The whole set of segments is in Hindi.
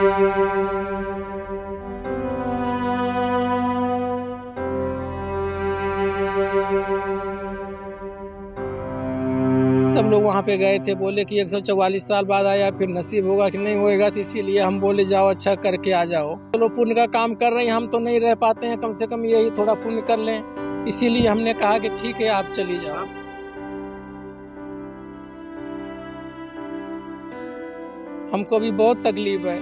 सब लोग वहाँ पे गए थे, बोले कि 144 साल बाद आया, फिर नसीब होगा कि नहीं होएगा, तो इसीलिए हम बोले जाओ अच्छा करके आ जाओ। चलो पुण्य का काम कर रहे हैं, हम तो नहीं रह पाते हैं, कम से कम यही थोड़ा पुण्य कर लें, इसीलिए हमने कहा कि ठीक है आप चली जाओ। हमको भी बहुत तकलीफ है,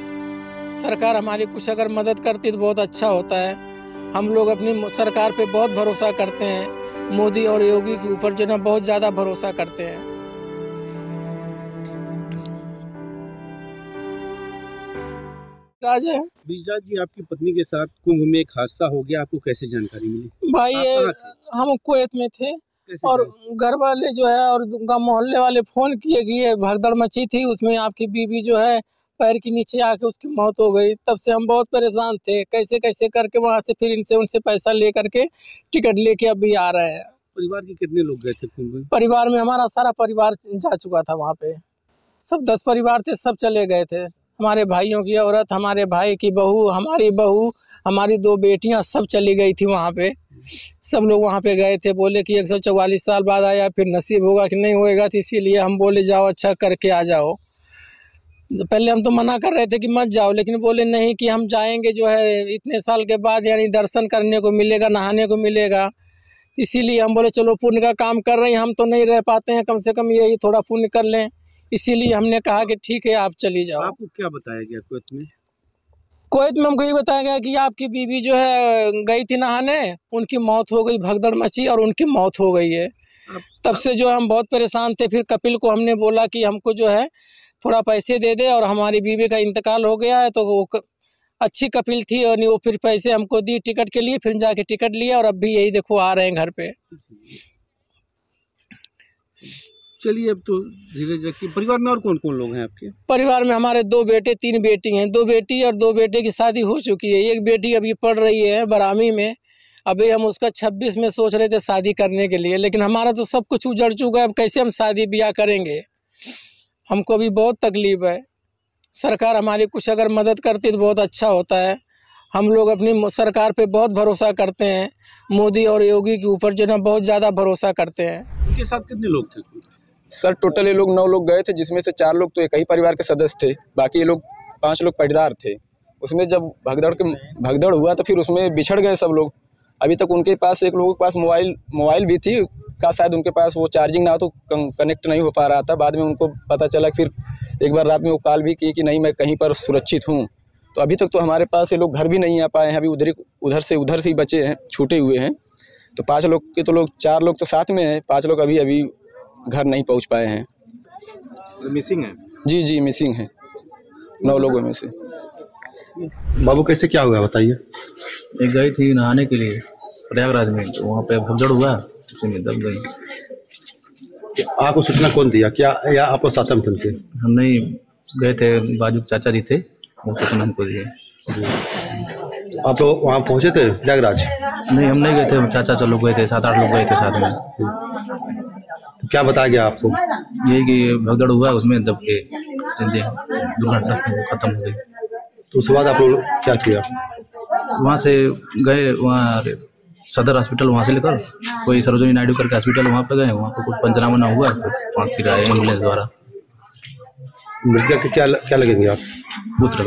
सरकार हमारी कुछ अगर मदद करती तो बहुत अच्छा होता है। हम लोग अपनी सरकार पे बहुत भरोसा करते हैं, मोदी और योगी के ऊपर जो ना बहुत ज़्यादा भरोसा करते हैं। विजय जी, आपकी पत्नी के साथ कुंभ में एक हादसा हो गया, आपको कैसे जानकारी मिली? भाई हम कुवैत में थे और घर वाले जो है और मोहल्ले वाले फोन किए कि ये भगदड़ मची थी, उसमें आपकी बीवी जो है पैर के नीचे आके उसकी मौत हो गई। तब से हम बहुत परेशान थे, कैसे कैसे करके वहाँ से फिर उनसे पैसा ले करके टिकट लेके अभी आ रहे हैं। परिवार के कितने लोग गए थे कुंभ में? परिवार में हमारा सारा परिवार जा चुका था वहाँ पे, सब 10 परिवार थे, सब चले गए थे। हमारे भाइयों की औरत, हमारे भाई की बहू, हमारी 2 बेटियां सब चली गई थी वहाँ पे। सब लोग वहाँ पे गए थे, बोले कि 144 साल बाद आया, फिर नसीब होगा कि नहीं होएगा, तो इसीलिए हम बोले जाओ अच्छा करके आ जाओ। पहले हम तो मना कर रहे थे कि मत जाओ, लेकिन बोले नहीं कि हम जाएंगे, जो है इतने साल के बाद यानी दर्शन करने को मिलेगा, नहाने को मिलेगा, इसीलिए हम बोले चलो पुण्य का काम कर रहे हैं, हम तो नहीं रह पाते हैं, कम से कम यही थोड़ा पुण्य कर लें, इसीलिए हमने कहा कि ठीक है आप चली जाओ। आपको क्या बताया गया कुवैत में? कुवैत में हमको ये बताया गया कि आपकी बीवी जो है गई थी नहाने, उनकी मौत हो गई, भगदड़ मची और उनकी मौत हो गई है। तब से जो हम बहुत परेशान थे, फिर कपिल को हमने बोला कि हमको जो है थोड़ा पैसे दे दे, और हमारी बीवी का इंतकाल हो गया है, तो वो अच्छी कपिल थी और वो फिर पैसे हमको दी टिकट के लिए, फिर जाके टिकट लिया और अब भी यही देखो आ रहे हैं घर पे। चलिए, अब तो धीरे धीरे। परिवार में और कौन कौन लोग हैं आपके? परिवार में हमारे 2 बेटे 3 बेटी हैं, 2 बेटी और 2 बेटे की शादी हो चुकी है। एक बेटी अभी पढ़ रही है बारहवीं में, अभी हम उसका 26 में सोच रहे थे शादी करने के लिए, लेकिन हमारा तो सब कुछ उजड़ चुका है, अब कैसे हम शादी ब्याह करेंगे। हमको भी बहुत तकलीफ है, सरकार हमारी कुछ अगर मदद करती तो बहुत अच्छा होता है। हम लोग अपनी सरकार पे बहुत भरोसा करते हैं, मोदी और योगी के ऊपर जो ना बहुत ज़्यादा भरोसा करते हैं। उनके साथ कितने लोग थे? सर टोटल ये लोग 9 लोग गए थे, जिसमें से 4 लोग तो एक ही परिवार के सदस्य थे, बाकी ये लोग 5 लोग पाटीदार थे। उसमें जब भगदड़ हुआ तो फिर उसमें बिछड़ गए सब लोग। अभी तक उनके पास एक लोगों के पास मोबाइल भी थी का, शायद उनके पास वो चार्जिंग ना हो तो कनेक्ट नहीं हो पा रहा था। बाद में उनको पता चला, फिर एक बार रात में वो कॉल भी की कि नहीं मैं कहीं पर सुरक्षित हूँ। तो अभी तक तो हमारे पास ये लोग घर भी नहीं आ पाए हैं, अभी उधर से ही बचे हैं, छूटे हुए हैं। तो 5 लोग के तो 4 लोग तो साथ में हैं, 5 लोग अभी घर नहीं पहुंच पाए हैं। मिसिंग है? जी मिसिंग है 9 लोगों में से। बाबू कैसे क्या हुआ बताइए? एक गई थी नहाने के लिए प्रयागराज में, तो वहाँ पे भगदड़ हुआ, उसी में दब गई। आपको सूचना कौन दिया, क्या या आपको साथम थे? हम नहीं गए थे, बाजू चाचा जी थे, वो सूचना हमको दिए। आप लोग वहाँ पहुँचे थे प्रयागराज? नहीं, हम नहीं गए थे, चाचा लोग गए थे, 7-8 लोग गए थे साथ में। तो क्या बताया गया आपको? यही कि भगदड़ हुआ, उसमें दब के दुर्घटना खत्म हो गई। तो उसके बाद आप लोग क्या किया? वहाँ से गए, वहाँ सदर हॉस्पिटल, वहाँ से लेकर कोई सरोजिनी नायडू करके हॉस्पिटल वहाँ पे गए, वहाँ पे कुछ पंचनामा हुआ, फिर आए एम्बुलेंस द्वारा। मृतक के क्या लगेंगे आप? पुत्र।